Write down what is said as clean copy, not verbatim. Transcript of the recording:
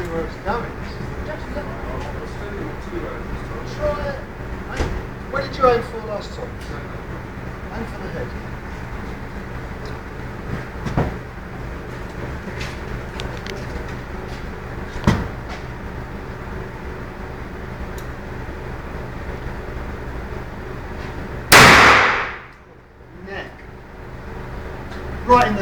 see where it's going. Try it. Where did you aim for last time? Aim for the head. Neck. Right in the